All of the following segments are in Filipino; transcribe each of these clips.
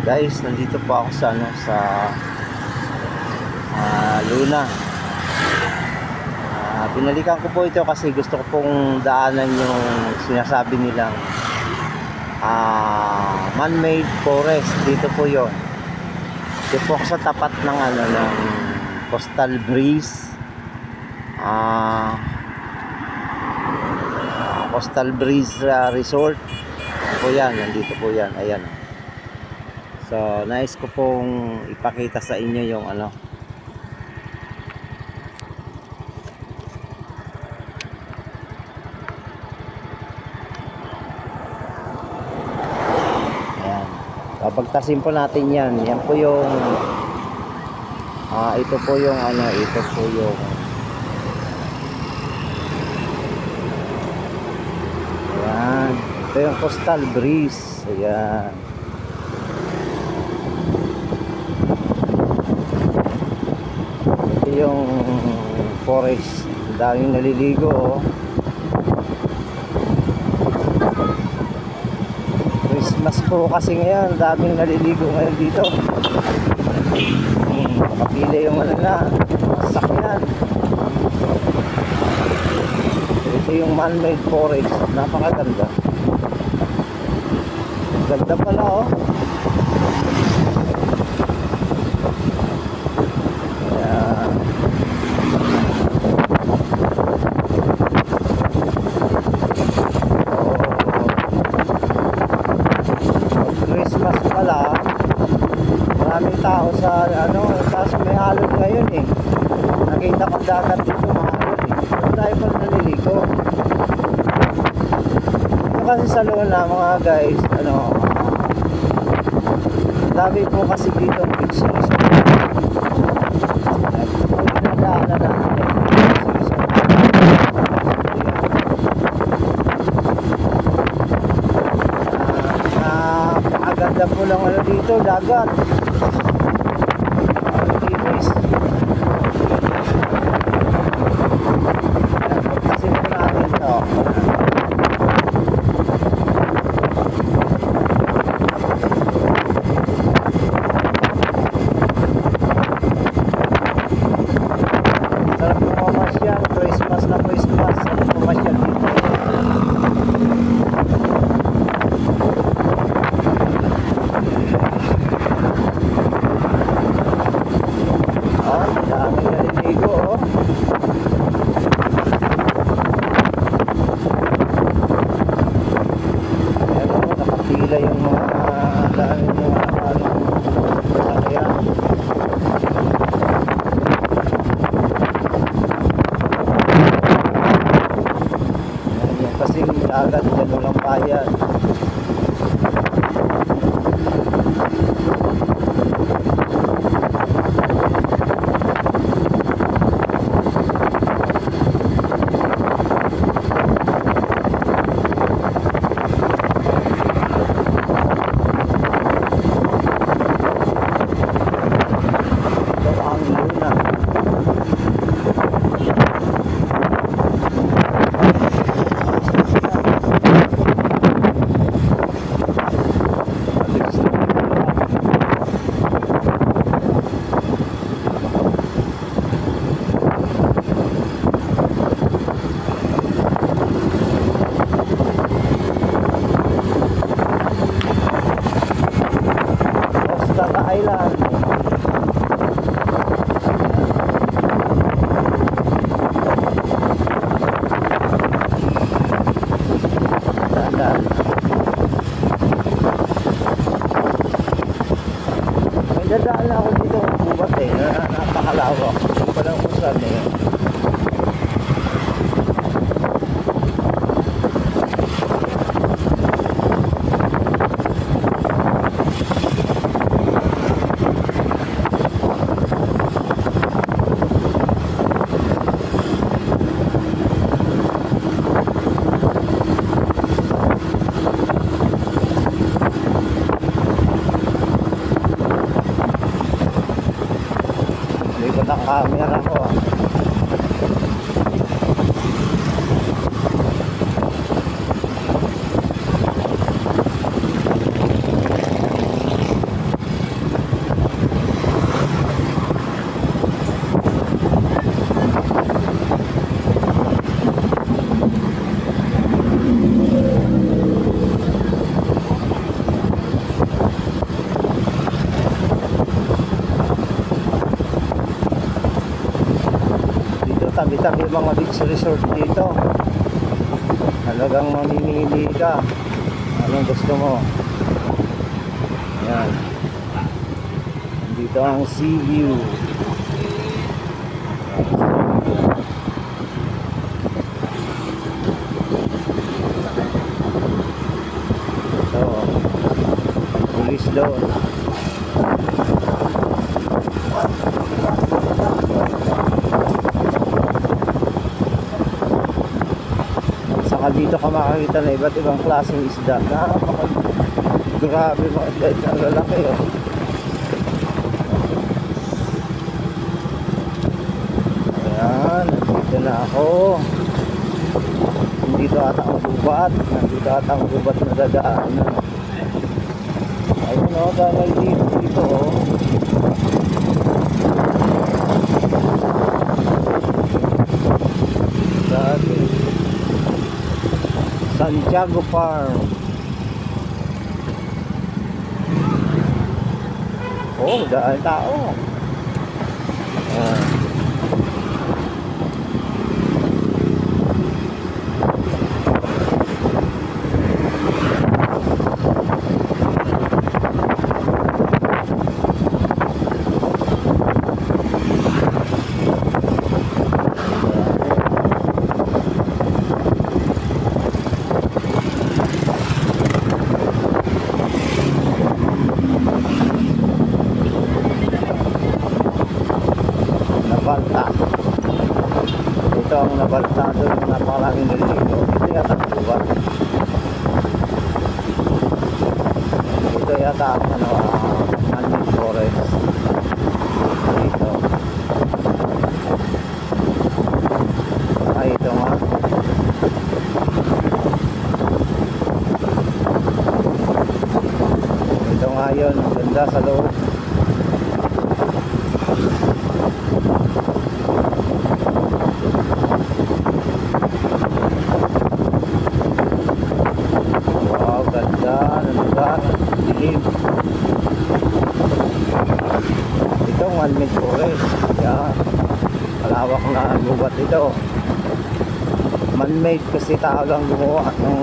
Guys, nandito po ako sa Luna. Binalikan ko po ito kasi gusto ko pong daanan yung sinasabi nilang man-made forest. Dito po yon. Dito po ako sa tapat ng ng Coastal Breeze. Coastal Breeze Resort. Po yan, nandito po yan. Ayan. So, nais ko pong ipakita sa inyo yung Ayan. Papagtasin po natin yan. Yan po yung ito po yung ito po yung ayan. Ito yung Coastal Breeze. Ayan. Yung forest, daming naliligo Christmas po kasi ngayon, daming naliligo ngayon dito. Nakapila yung sakyan. Ito yung man-made forest, napakaganda. Ganda pala Christmas pala, maraming tao sa tapos may alon ngayon nakita ko dagat dito, mahalon tayo pa naliligo ito kasi sa Luna mga guys. Dami po kasi dito beach resort. Nadaanan natin ganda po lang dito, dagat. Linis. Kasi po natin ito. Sarap po mamasyal. Christmas na Christmas. Mamasyal dito. Daming naliligo nakapila yung daming sasakyan. Yan kasing dagat, gano'n lang bayan. Island. May dadaan na ako dito bubat napakalawak. Hindi pa lang kung saan ng camera ko tabi-tabi yung mga beach resort dito. Talagang mamimili ka. Anong gusto mo? Yan. Dito ang sea view. Ito. Police doon. Saka dito ka makakita na iba't ibang klaseng isda. Grabe mga isda. Ang lalaki oh. Ayan, nandito na ako. Nandito ata ang gubat. Nandito ata ang gubat na dadaanan. Ayun o, dahil dito o. Dati Santiago Farm. Oh, dahil tao. Ayan. Nabalta. Ito ang nabalta doon, napakaraming dito. Ito yata ang buwan. Ito yata ang Manmade Forest. Dito. Ay, ito nga. Ito nga yun, ganda sa loob. Ito Manmade Forest. Yan. Malawak na gubat ito. Man-made kasi tao lang gumawa ng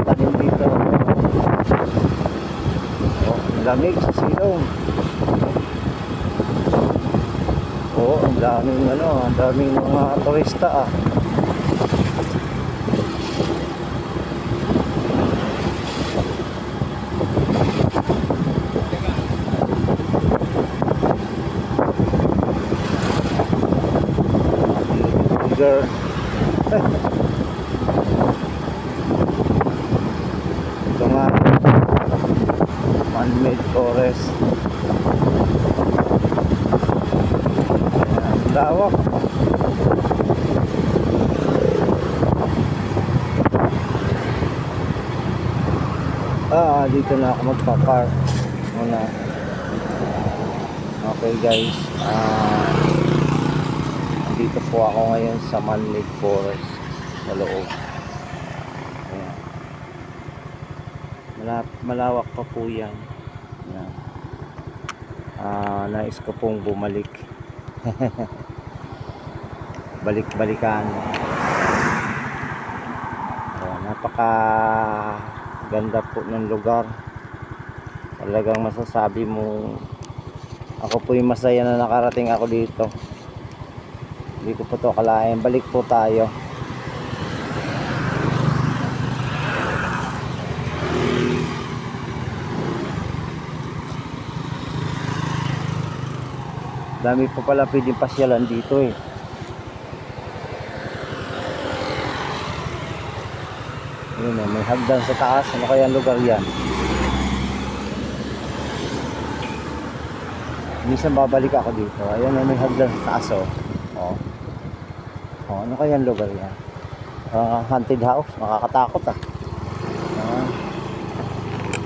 tanim dito. Oh, lamig sa silong. Oh, ang daming mga turista ah. Girl. Ito nga Man-made Forest. Ayan, lawak. Dito na ako magpa-park muna. Okay guys, dito po ako ngayon sa Man-made Forest sa loob. Ayan. Malawak pa po yan. Ayan. Nais ko pong bumalik. Balik-balikan. Napaka ganda po ng lugar. Talagang masasabi mo, ako po yung masaya na nakarating ako dito. Hindi ko po to akalain. Balik po tayo. Dami po pala pwedeng pasyalan dito eh. Yun, may hagdan sa taas. Ano kaya ang lugar yan? Minsan babalik ako dito. Ayun, may hagdan sa taas oh. Oh, ano kaya ang lugar yan? Haunted house. Makakatakot ah.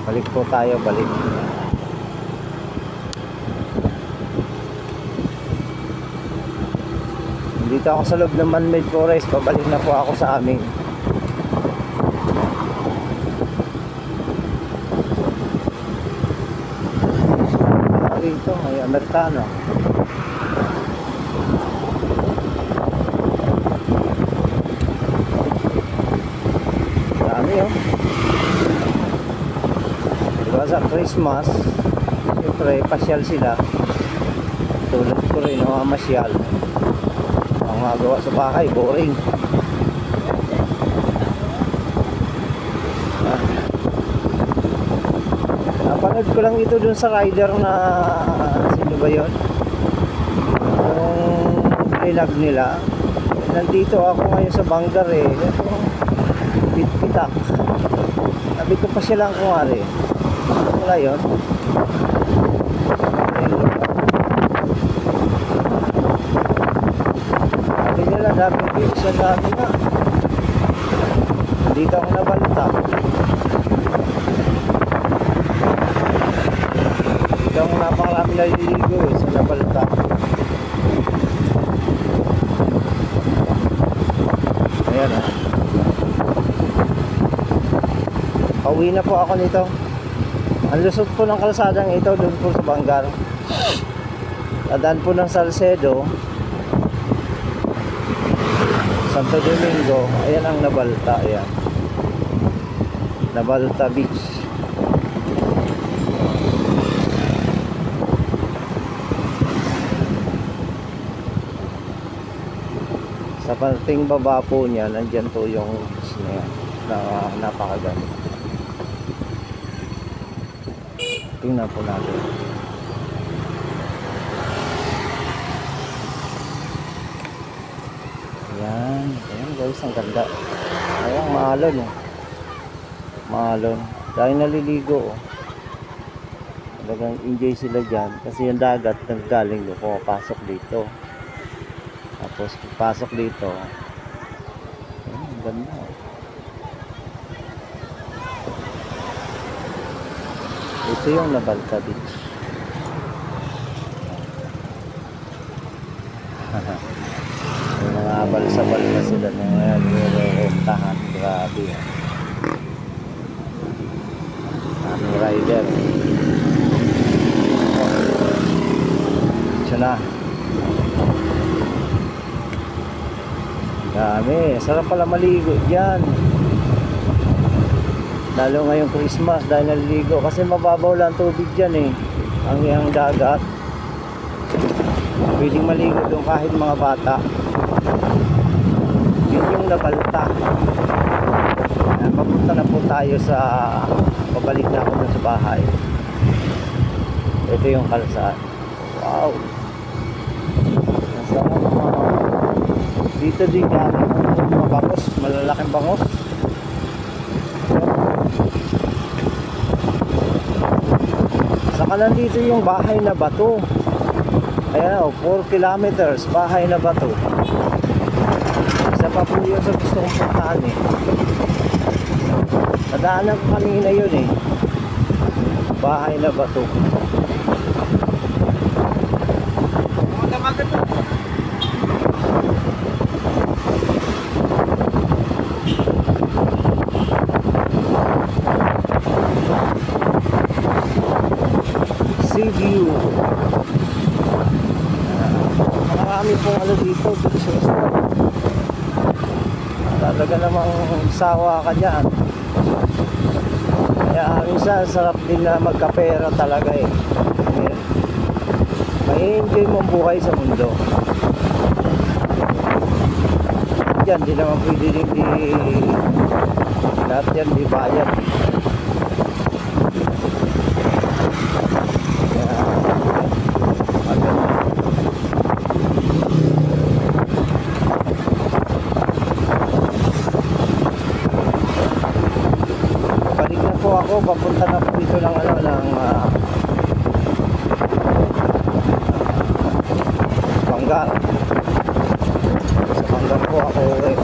Balik po tayo, balik. Dito ako sa loob ng Man-made Forest. Pabalik na po ako sa amin. Dito may Amerikano. dami oh. Diba sa Christmas, siyempre pasyal sila. Tulad ko rin, masyal. Ang magawa sa bahay, boring. Napanood ko lang ito dun sa rider na sino ba yun? Yung vlog nila. Nandito ako ngayon sa Bangar eh. Pitpitak. Sabi ko pa silang kumari. Wala yun. Sabi nila dami siya dami na. Dito ako nabalita. Dito ako napakarami naliligo eh sa nabalita. Ayan ah. Pauwi na po ako nito. Ang lusot po ng kalsadang ito doon po sa Bangar. Dadaan po ng Salcedo, Santo Domingo. Ayan ang Nabalta. Ayan, Nabalta Beach. Sa parting baba po niya, nandyan po yung beach na yan na napakaganda. Tingnan po natin. Ayan, ayan guys, ang ganda. Ayan, maalon oh. Maalon. Dahil naliligo oh. Talagang enjoy sila dyan. Kasi yung dagat naggaling doon, pumapasok dito. Tapos pasok dito. Ayan, ang ganda oh. Ito yung Nabalta Beach. Yung mga balsabal na sila na ngayon nire-rentahan. Grabe. Aming rider. Ito na. Dami. Sarap pala maligo dyan. Lalo ngayong Christmas dahil naliligo kasi mababaw lang tubig dyan eh. Ang iyang dagat. Pwedeng maligo doon kahit mga bata. Yun yung Nabalta. Papunta na po tayo sa pabalik na ako dun sa bahay. Ito yung kalsada. Wow. Dito din galing mga bangos, malalaking bangos. Saka nandito yung bahay na bato. Ayan o, 4 kilometers bahay na bato. Isa pa po yun sa gusto kong puntaan eh. Nadaanan ko kanina yun eh. Bahay na bato. Sea view. Marami pong ano dito sa spot. Talaga namang sawa ka dyan. Kaya minsan sarap din na magkapera talaga eh. May enjoy mong buhay sa mundo. Diyan di naman pwede din lahat yan di bayad. Ako papunta na po dito ng ano ng Bangar. Sa Bangar po ako eh.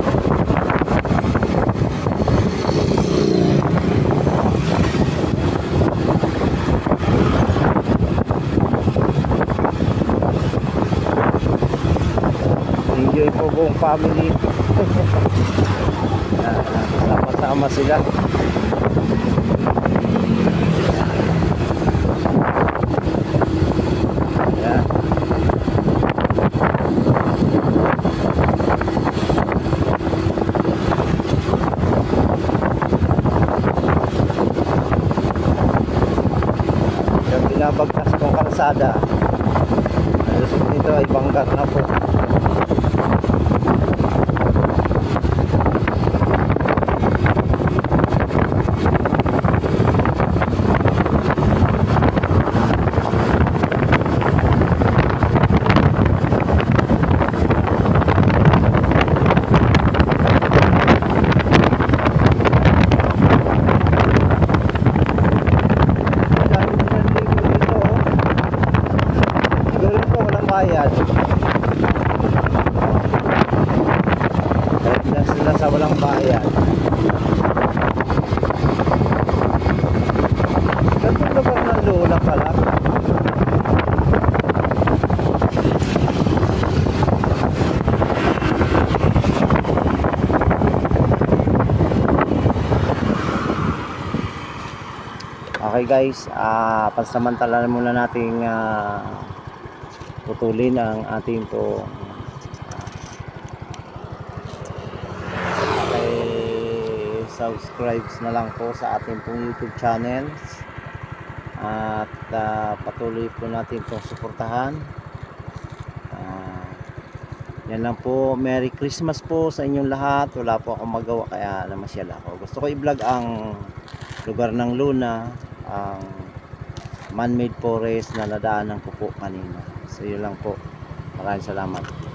Enjoy po buong family. Sama-sama sila. nabagtas kong kalsada. Lusog nito ay bangkat na po. Bayad. Kahit na sila sa walang bayad. Gandang lugar ng Lola pala. Okay guys, pansamantala muna nating putulin ang ating po subscribe na lang po sa ating pong YouTube channel at patuloy po natin itong suportahan. Yan lang po. Merry Christmas po sa inyong lahat. Wala po akong magawa kaya namasyal ako. Gusto ko i-vlog ang lugar ng Luna, ang man-made forest na nadaanan ko po kanina. So yun lang po. Maraming salamat.